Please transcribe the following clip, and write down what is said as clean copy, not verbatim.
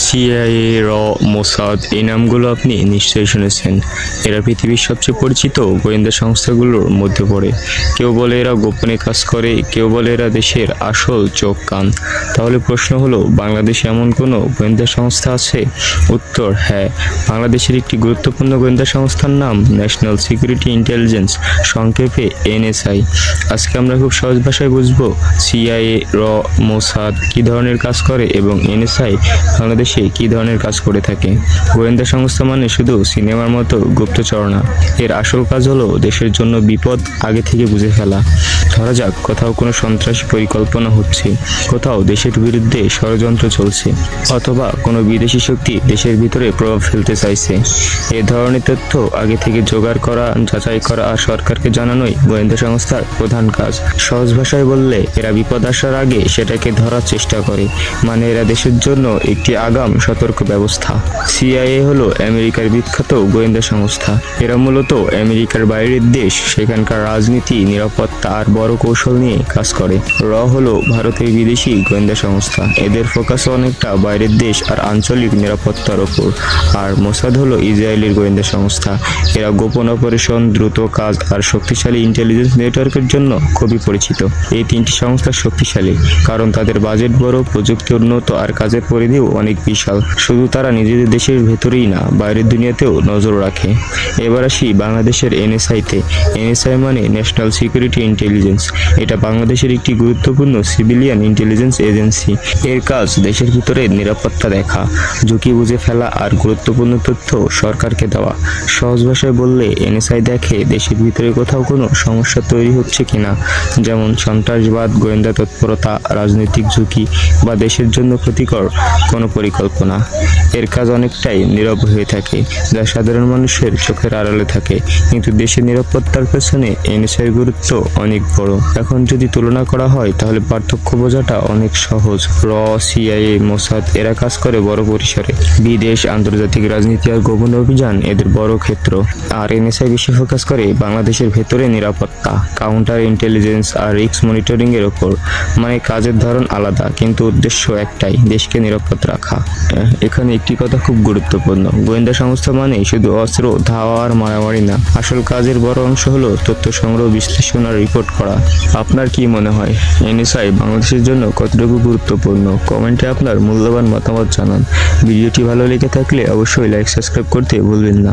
CIA, Mossad এই নামগুলো আপনি নিশ্চয়ই শুনেছেন। এরা পৃথিবীর সবচেয়ে পরিচিত গোয়েন্দা সংস্থাগুলোর মধ্যে পড়ে। কেউ বলে এরা গোপনে কাজ করে, কেউ বলে এরা দেশের আসল চোখ কান। তাহলে প্রশ্ন হলো, বাংলাদেশে এমন কোনো গোয়েন্দা সংস্থা আছে? উত্তর হ্যাঁ। বাংলাদেশের একটি গুরুত্বপূর্ণ গোয়েন্দা সংস্থার নাম ন্যাশনাল সিকিউরিটি ইন্টেলিজেন্স, সংক্ষেপে এনএসআই। আজকে আমরা খুব সহজ ভাষায় বুঝবো সিআইএ, মোসাদ কী ধরনের কাজ করে এবং এনএসআই বাংলাদেশে কী ধরনের কাজ করে থাকে। গোয়েন্দা সংস্থা মানে শুধু সিনেমার মতো গুপ্তচর না। এর আসল কাজ হলো দেশের জন্য বিপদ আগে থেকে বুঝে ফেলা। ধরা যাক কোথাও কোনো সন্ত্রাসী পরিকল্পনা হচ্ছে, কোথাও দেশের বিরুদ্ধে ষড়যন্ত্র চলছে, অথবা কোনো বিদেশি শক্তি দেশের ভিতরে প্রভাব ফেলতে চাইছে। এ ধরনের তথ্য আগে থেকে জোগাড় করা, যাচাই করা আর সরকারকে জানানোই গোয়েন্দা সংস্থার প্রধান কাজ। সহজ ভাষায় বললে এরা বিপদ আসার আগে সেটাকে ধরার চেষ্টা করে, মানে এরা দেশের জন্য একটি আগাম সতর্ক ব্যবস্থা। সিআইএ হলো আমেরিকার বিখ্যাত গোয়েন্দা সংস্থা। এরা মূলত আমেরিকার বাইরের দেশ, সেখানকার রাজনীতি, নিরাপত্তা আর বড় কৌশল নিয়ে কাজ করে। হলো ভারতের বিদেশি গোয়েন্দা সংস্থা। এদের ফোকাস অনেকটা বাইরের দেশ আর আঞ্চলিক নিরাপত্তার ওপর। আর মোসাদ হলো ইসরায়েলের গোয়েন্দা সংস্থা। এরা গোপন অপারেশন, দ্রুত কাজ আর শক্তিশালী ইন্টেলিজেন্স নেটওয়ার্কের জন্য খুবই পরিচিত। এই তিনটি সংস্থা শক্তিশালী কারণ তাদের বাজেট বড়, প্রযুক্তি উন্নত আর কাজের পরিধিও অনেক বিশাল। শুধু তারা নিজেদের দেশের ভেতরেই না, বাইরের দুনিয়াতেও নজর রাখে। এবার আসি বাংলাদেশের এনএসআইতে। এনএসআই মানে ন্যাশনাল সিকিউরিটি ইন্টেলিজেন্স। এটা বাংলাদেশের একটি গুরুত্বপূর্ণ সিভিলিয়ান ইন্টেলিজেন্স এজেন্সি। এর কাজ দেশের ভিতরে নিরাপত্তা দেখা, ঝুঁকি বুঝে ফেলা আর গুরুত্বপূর্ণ তথ্য সরকারকে দেওয়া। সহজ ভাষায় বললে এনএসআই দেখে দেশের ভিতরে কোথাও কোনো সমস্যা তৈরি হচ্ছে কিনা, যেমন সন্ত্রাসবাদ, গোয়েন্দা তৎপরতা, রাজনৈতিক ঝুঁকি বা দেশের জন্য ক্ষতিকর কোনো পরিকল্পনা। এর কাজ অনেকটাই নীরব হয়ে থাকে, যা সাধারণ মানুষের চোখের আড়ালে থাকে, কিন্তু দেশের নিরাপত্তার পেছনে এনএসআইর গুরুত্ব অনেক বড়। এখন যদি তুলনা করা হয় তাহলে পার্থক্য বোঝাটা অনেক সহজ। সিআইএ, মোসাদ এরা কাজ করে বড় পরিসরে, বিদেশ, আন্তর্জাতিক রাজনীতি আর গোপন অভিযান এদের বড় ক্ষেত্র। আর এনএসআই বেশি ফোকাস করে বাংলাদেশের ভেতরে নিরাপত্তা, কাউন্টার ইন্টেলিজেন্স আর রিস্ক মনিটরিং এর ওপর। মানে কাজের ধরন আলাদা কিন্তু উদ্দেশ্য একটাই, দেশকে নিরাপদ রাখা। এখানে একটি কথা খুব গুরুত্বপূর্ণ, গোয়েন্দা সংস্থা মানে শুধু অস্ত্র, ধাওয়া আর মারামারি না। আসল কাজের বড় অংশ হলো তথ্য সংগ্রহ, বিশ্লেষণ আর রিপোর্ট করা। আপনার কি মনে হয় এনএসআই বাংলাদেশের জন্য কতটুকু গুরুত্বপূর্ণ? কমেন্টে আপনার মূল্যবান মতামত জানান। ভিডিওটি ভালো লেগে থাকলে অবশ্যই লাইক, সাবস্ক্রাইব করতে ভুলবেন না।